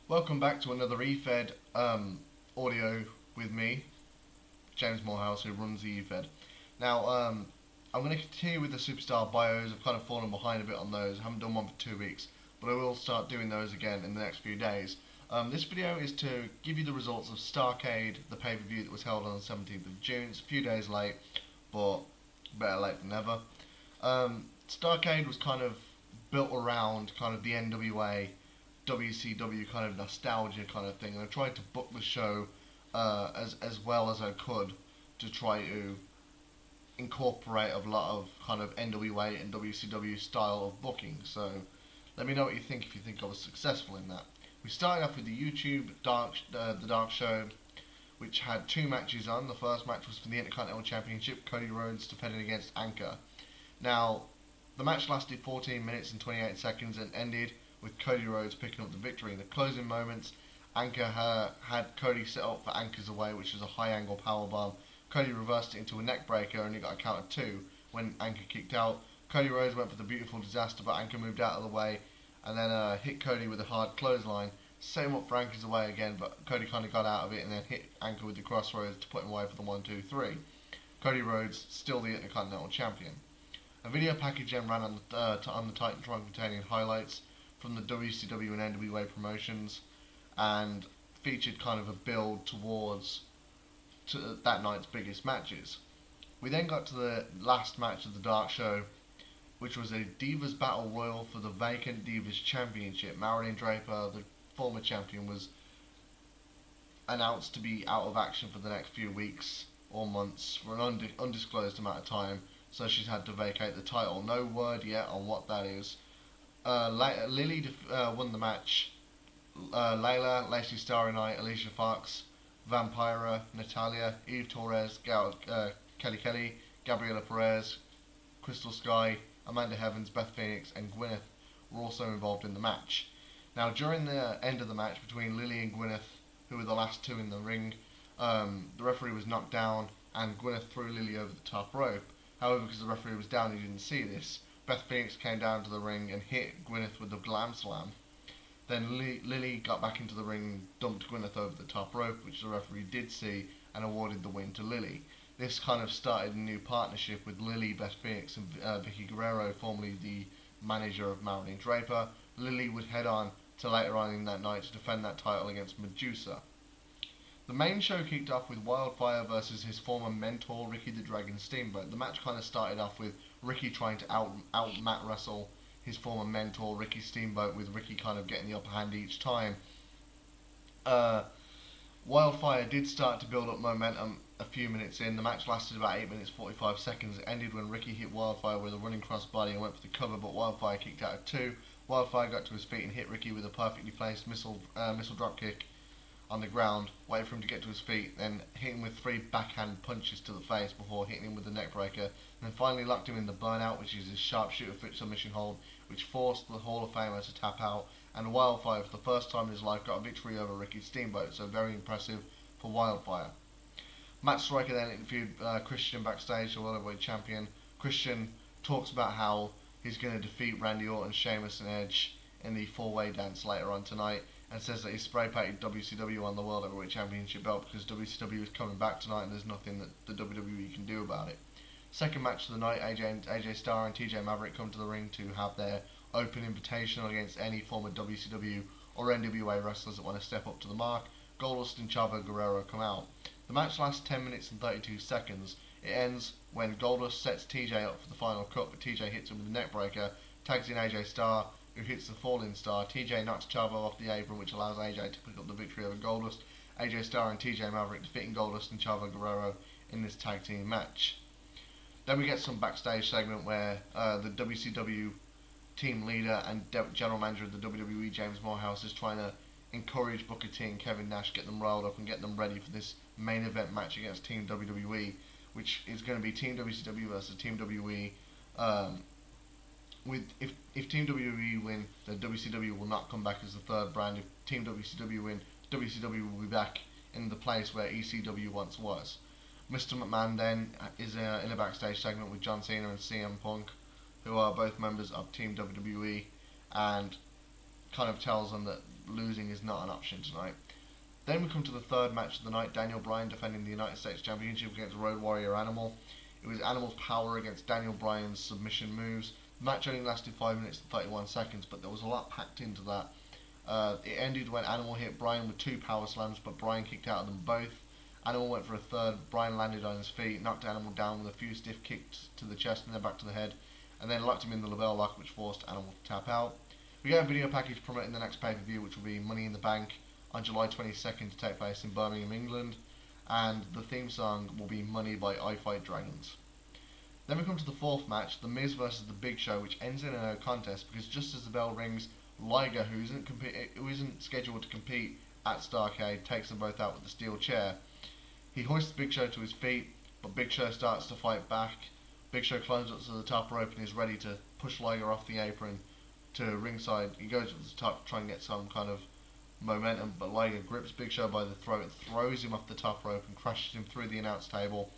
Welcome back to another efed audio with me, James Morehouse, who runs the efed. Now, I'm going to continue with the superstar bios. I've kind of fallen behind a bit on those. I haven't done one for 2 weeks, but I will start doing those again in the next few days. This video is to give you the results of Starrcade, the pay-per-view that was held on the 17th of June. It's a few days late, but better late than never. Starrcade was kind of built around kind of the NWA WCW kind of nostalgia kind of thing, and I tried to book the show as well as I could to try to incorporate a lot of kind of NWA and WCW style of booking. So let me know what you think, if you think I was successful in that. We started off with the YouTube the Dark Show, which had 2 matches on. The first match was for the Intercontinental Championship, Cody Rhodes defending against Anchor. Now, the match lasted 14 minutes and 28 seconds and ended with Cody Rhodes picking up the victory. In the closing moments, Anchor had Cody set up for Anchor's Away, which is a high angle powerbomb. Cody reversed it into a neck breaker and he got a count of 2 when Anchor kicked out. Cody Rhodes went for the beautiful disaster, but Anchor moved out of the way and then hit Cody with a hard clothesline. Set him up for Anchor's Away again, but Cody kind of got out of it and then hit Anchor with the crossroads to put him away for the 1, 2, 3. Cody Rhodes still the Intercontinental Champion. A video package then ran on the Titantron containing highlights from the WCW and NWA promotions and featured kind of a build towards that night's biggest matches. We then got to the last match of the Dark Show, which was a Divas Battle Royal for the vacant Divas Championship. Marilyn Draper, the former champion, was announced to be out of action for the next few weeks or months for an undisclosed amount of time, so she's had to vacate the title. No word yet on what that is. Lily won the match. Layla, Lacey Starr Knight, Alicia Fox, Vampira, Natalia, Eve Torres, Kelly Kelly, Gabriela Perez, Crystal Sky, Amanda Heavens, Beth Phoenix and Gwyneth were also involved in the match. Now, during the end of the match between Lily and Gwyneth, who were the last 2 in the ring, the referee was knocked down and Gwyneth threw Lily over the top rope. However, because the referee was down, he didn't see this. Beth Phoenix came down to the ring and hit Gwyneth with the Glam Slam. Then Lily got back into the ring and dumped Gwyneth over the top rope, which the referee did see and awarded the win to Lily. This kind of started a new partnership with Lily, Beth Phoenix and Vicky Guerrero, formerly the manager of Marilyn Draper. Lily would head on to later on in that night to defend that title against Medusa. The main show kicked off with Wildfire versus his former mentor, Ricky the Dragon Steamboat. The match kind of started off with Ricky trying to out mat wrestle his former mentor, Ricky Steamboat, with Ricky kind of getting the upper hand each time. Wildfire did start to build up momentum a few minutes in. The match lasted about 8 minutes 45 seconds. It ended when Ricky hit Wildfire with a running crossbody and went for the cover, but Wildfire kicked out at 2. Wildfire got to his feet and hit Ricky with a perfectly placed missile dropkick on the ground, waited for him to get to his feet, then hit him with 3 backhand punches to the face before hitting him with the neck breaker, and then finally locked him in the burnout, which is his sharpshooter foot submission hold, which forced the Hall of Famer to tap out, and Wildfire for the first time in his life got a victory over Ricky Steamboat, so very impressive for Wildfire. Matt Striker then interviewed Christian backstage, the World Heavyweight Champion. Christian talks about how he's going to defeat Randy Orton, Sheamus and Edge in the 4-way dance later on tonight, and says that he spray-painted WCW on the World Heavyweight Championship belt because WCW is coming back tonight and there's nothing that the WWE can do about it. Second match of the night, AJ Starr and TJ Maverick come to the ring to have their open invitational against any former WCW or NWA wrestlers that want to step up to the mark. Goldust and Chavo Guerrero come out. The match lasts 10 minutes and 32 seconds. It ends when Goldust sets TJ up for the final cut, but TJ hits him with a neck breaker, tags in AJ Starr, who hits the falling star. TJ knocks Chavo off the apron, which allows AJ to pick up the victory over Goldust. AJ Starr and TJ Maverick defeating Goldust and Chavo Guerrero in this tag team match. Then we get some backstage segment where the WCW team leader and general manager of the WWE, James Morehouse, is trying to encourage Booker T and Kevin Nash, get them riled up and get them ready for this main event match against Team WWE, which is going to be Team WCW versus Team WWE. If Team WWE win, then WCW will not come back as the third brand. If Team WCW win, WCW will be back in the place where ECW once was. Mr. McMahon then is in a backstage segment with John Cena and CM Punk, who are both members of Team WWE, and kind of tells them that losing is not an option tonight. Then we come to the third match of the night. Daniel Bryan defending the United States Championship against Road Warrior Animal. It was Animal's power against Daniel Bryan's submission moves. The match only lasted 5 minutes and 31 seconds, but there was a lot packed into that. It ended when Animal hit Bryan with 2 power slams, but Bryan kicked out of them both. Animal went for a third. Bryan landed on his feet, knocked Animal down with a few stiff kicks to the chest and then back to the head, and then locked him in the label lock, which forced Animal to tap out. We get a video package promoting the next pay-per-view, which will be Money in the Bank on July 22nd to take place in Birmingham, England, and the theme song will be Money by I Fight Dragons. Then we come to the fourth match, The Miz versus The Big Show, which ends in a no contest because just as the bell rings, Liger, who isn't scheduled to compete at Starrcade, takes them both out with the steel chair. He hoists Big Show to his feet, but Big Show starts to fight back. Big Show climbs up to the top rope and is ready to push Liger off the apron to ringside. He goes to the top to try and get some kind of momentum, but Liger grips Big Show by the throat and throws him off the top rope and crashes him through the announce table.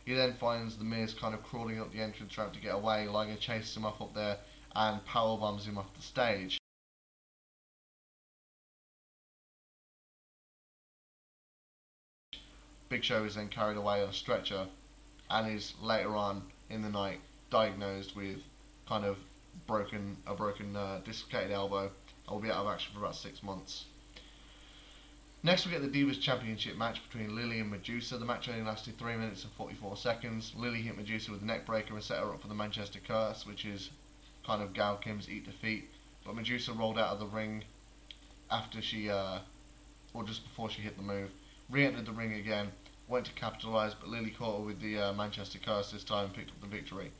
He then finds The Miz kind of crawling up the entrance ramp to get away. Liger chases him off up there and powerbombs him off the stage. Big Show is then carried away on a stretcher and is later on in the night diagnosed with kind of a broken dislocated elbow and will be out of action for about 6 months. Next we get the Divas Championship match between Lily and Medusa. The match only lasted 3 minutes and 44 seconds. Lily hit Medusa with a neck breaker and set her up for the Manchester Curse, which is kind of Gail Kim's eat defeat. But Medusa rolled out of the ring after she, or just before she hit the move. Re-entered the ring again, went to capitalise, but Lily caught her with the Manchester Curse this time and picked up the victory.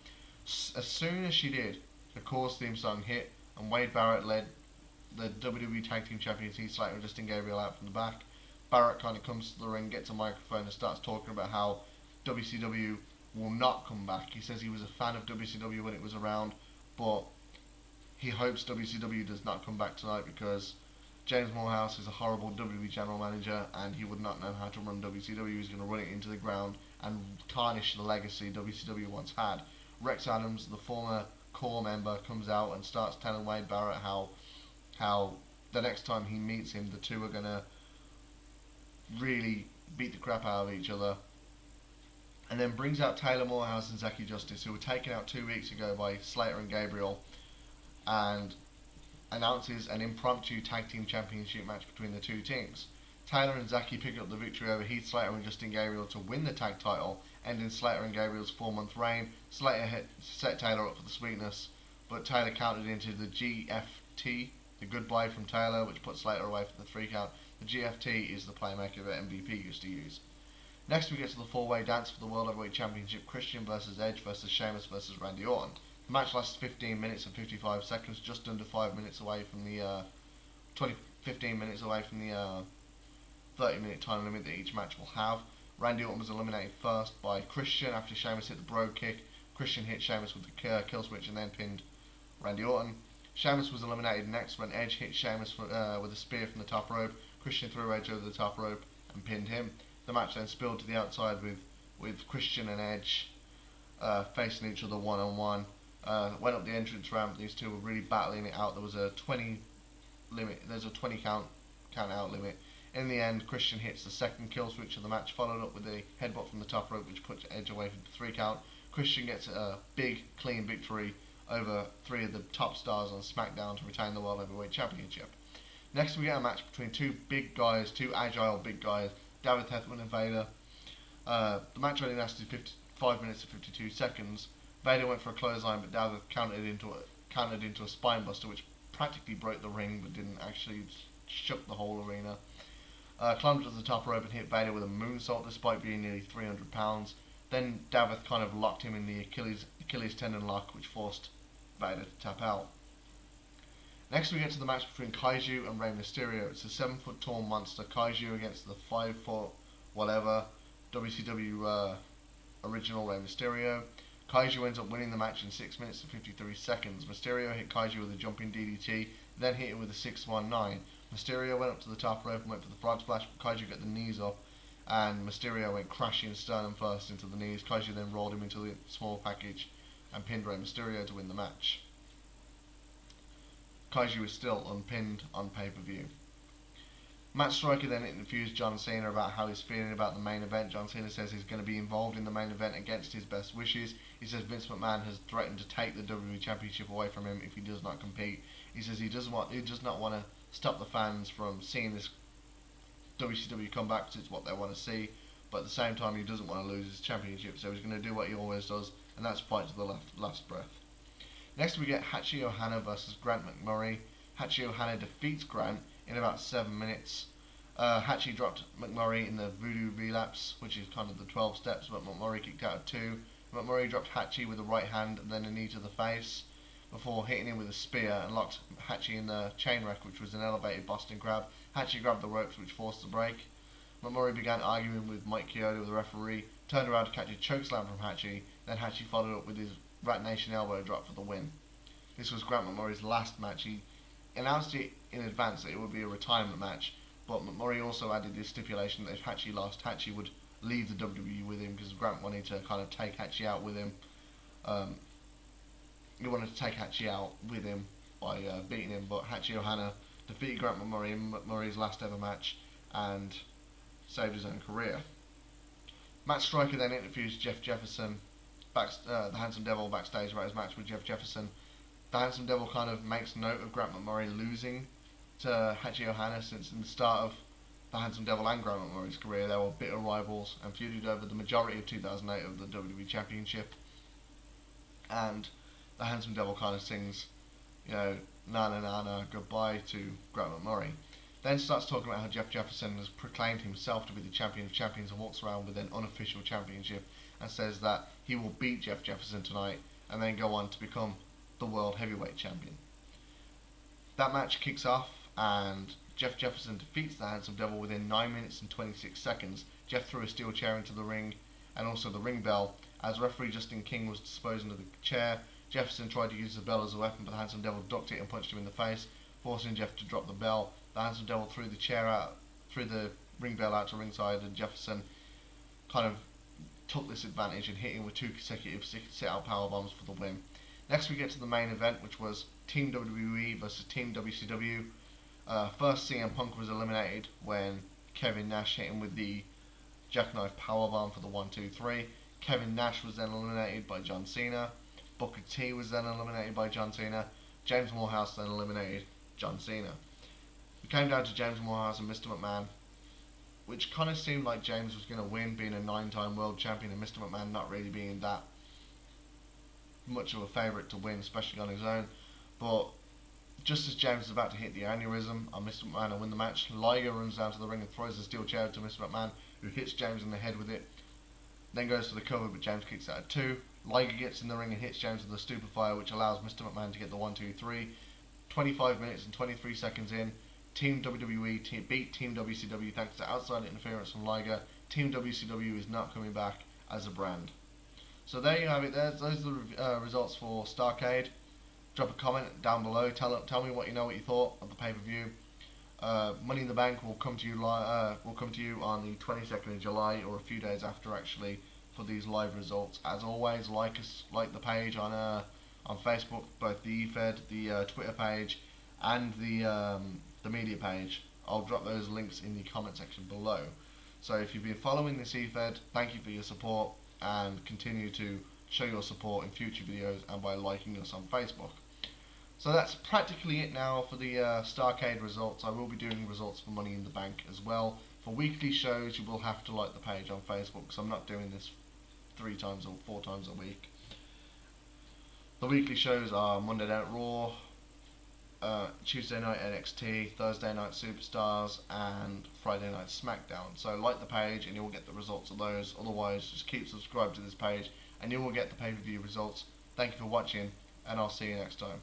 As soon as she did, the Course theme song hit and Wade Barrett led the WWE Tag Team Champions Heath Slater and Justin Gabriel out from the back. Barrett kind of comes to the ring, gets a microphone and starts talking about how WCW will not come back. He says he was a fan of WCW when it was around, but he hopes WCW does not come back tonight because James Morehouse is a horrible WWE general manager and he would not know how to run WCW. He's going to run it into the ground and tarnish the legacy WCW once had. Rex Adams, the former core member, comes out and starts telling Wade Barrett how the next time he meets him, the two are going to really beat the crap out of each other. And then brings out Taylor Morehouse and Zachy Justice, who were taken out 2 weeks ago by Slater and Gabriel, and announces an impromptu tag team championship match between the two teams. Taylor and Zachy pick up the victory over Heath Slater and Justin Gabriel to win the tag title, ending Slater and Gabriel's 4-month reign. Slater set Taylor up for the sweetness, but Taylor countered into the GFT, the goodbye from Taylor, which put Slater away for the 3 count. The GFT is the playmaker that MVP used to use. Next we get to the 4-way dance for the World Heavyweight Championship, Christian versus Edge versus Sheamus versus Randy Orton. The match lasts 15 minutes and 55 seconds, just under 5 minutes away from the 15 minutes away from the 30-minute time limit that each match will have. Randy Orton was eliminated first by Christian after Sheamus hit the Brogue Kick. Christian hit Sheamus with the kill switch and then pinned Randy Orton. Sheamus was eliminated next when Edge hit Sheamus with a spear from the top rope. Christian threw Edge over the top rope and pinned him. The match then spilled to the outside with Christian and Edge facing each other one-on-one. Went up the entrance ramp. These two were really battling it out. There was a 20 limit. There's a 20 count out limit. In the end, Christian hits the second kill switch of the match, followed up with a headbutt from the top rope, which puts Edge away for the 3 count. Christian gets a big, clean victory over 3 of the top stars on SmackDown to retain the World Heavyweight Championship. Next we get a match between 2 big guys, 2 agile big guys, David Hethman and Vader. The match only lasted 5 minutes and 52 seconds. Vader went for a clothesline, but David countered into a spine buster, which practically broke the ring, but didn't actually shook the whole arena. Climbed to the top rope and hit Vader with a moonsault despite being nearly 300 pounds. Then Davith kind of locked him in the Achilles tendon lock, which forced Vader to tap out. Next we get to the match between Kaiju and Rey Mysterio. It's a 7-foot tall monster, Kaiju against the 5-foot whatever WCW original Rey Mysterio. Kaiju ends up winning the match in 6 minutes and 53 seconds. Mysterio hit Kaiju with a jumping DDT, then hit him with a 619. Mysterio went up to the top rope and went for the frog splash, but Kaiju got the knees up, and Mysterio went crashing sternum first into the knees. Kaiju then rolled him into the small package and pinned Rey Mysterio to win the match. Kaiju is still unpinned on pay-per-view. Matt Striker then interviews John Cena about how he's feeling about the main event. John Cena says he's going to be involved in the main event against his best wishes. He says Vince McMahon has threatened to take the WWE Championship away from him if he does not compete. He says he does not want to stop the fans from seeing this WCW come back, because it's what they want to see. But at the same time, he doesn't want to lose his championship, so he's going to do what he always does, and that's fight to the last breath. Next we get Hachi Ohana versus Grant McMurray. Hachi Ohana defeats Grant in about 7 minutes. Hachi dropped McMurray in the Voodoo Relapse, which is kind of the 12 steps, but McMurray kicked out of 2. McMurray dropped Hachi with a right hand and then a knee to the face, before hitting him with a spear and locked Hachi in the chain wreck, which was an elevated Boston Crab. Hachi grabbed the ropes, which forced the break. McMurray began arguing with Mike Chioda, the referee, turned around to catch a chokeslam from Hachi, then Hachi followed up with his Rat Nation elbow drop for the win. This was Grant McMurray's last match. He announced it in advance that it would be a retirement match, but McMurray also added this stipulation that if Hachi lost, Hachi would leave the WWE with him, because Grant wanted to kind of take Hachi out with him. He wanted to take Hachi out with him by beating him, but Hachi Ohana defeated Grant McMurray in McMurray's last ever match and saved his own career. Matt Striker then interviews Jeff Jefferson, the Handsome Devil, backstage about his match with Jeff Jefferson. The Handsome Devil kind of makes note of Grant McMurray losing to Hachi Ohana, since in the start of the Handsome Devil and Grant McMurray's career they were bitter rivals and feuded over the majority of 2008 of the WWE Championship. And the Handsome Devil kind of sings, na na na na goodbye to Grant McMurray. Then starts talking about how Jeff Jefferson has proclaimed himself to be the champion of champions and walks around with an unofficial championship, and says that he will beat Jeff Jefferson tonight and then go on to become the world heavyweight champion. That match kicks off and Jeff Jefferson defeats the Handsome Devil within 9 minutes and 26 seconds. Jeff threw a steel chair into the ring and also the ring bell. As referee Justin King was disposing of the chair, Jefferson tried to use the bell as a weapon, but the Handsome Devil ducked it and punched him in the face, forcing Jeff to drop the bell. The Handsome Devil threw the ring bell out to ringside, and Jefferson kind of took this advantage and hit him with 2 consecutive sit-out power bombs for the win. Next we get to the main event, which was Team WWE versus Team WCW. First, CM Punk was eliminated when Kevin Nash hit him with the jackknife powerbomb for the 1-2-3. Kevin Nash was then eliminated by John Cena. Booker T was then eliminated by John Cena. James Morehouse then eliminated John Cena. It came down to James Morehouse and Mr. McMahon, which kind of seemed like James was going to win, being a 9-time world champion, and Mr. McMahon not really being that much of a favourite to win, especially on his own. But just as James is about to hit the aneurysm on Mr. McMahon and win the match, Liger runs down to the ring and throws a steel chair to Mr. McMahon, who hits James in the head with it, then goes for the cover, but James kicks out at 2. Liger gets in the ring and hits James with a stupefier, which allows Mr. McMahon to get the 1-2-3. 25 minutes and 23 seconds in, Team WWE beat Team WCW thanks to outside interference from Liger. Team WCW is not coming back as a brand. So there you have it. Those are the results for Starrcade. Drop a comment down below. Tell me what you thought of the pay-per-view. Money in the Bank will come to you on the 22nd of July, or a few days after actually, for these live results. As always, like the page on Facebook, both the efed, the Twitter page, and the media page. I'll drop those links in the comment section below. So if you've been following this efed, thank you for your support, and continue to show your support in future videos and by liking us on Facebook. So that's practically it now for the Starrcade results. I will be doing results for Money in the Bank as well. For weekly shows, you will have to like the page on Facebook, because I'm not doing this 3 times or 4 times a week. The weekly shows are Monday Night Raw, Tuesday night NXT, Thursday night Superstars, and Friday night SmackDown. So like the page and you will get the results of those. Otherwise, just keep subscribed to this page and you will get the pay-per-view results. Thank you for watching, and I'll see you next time.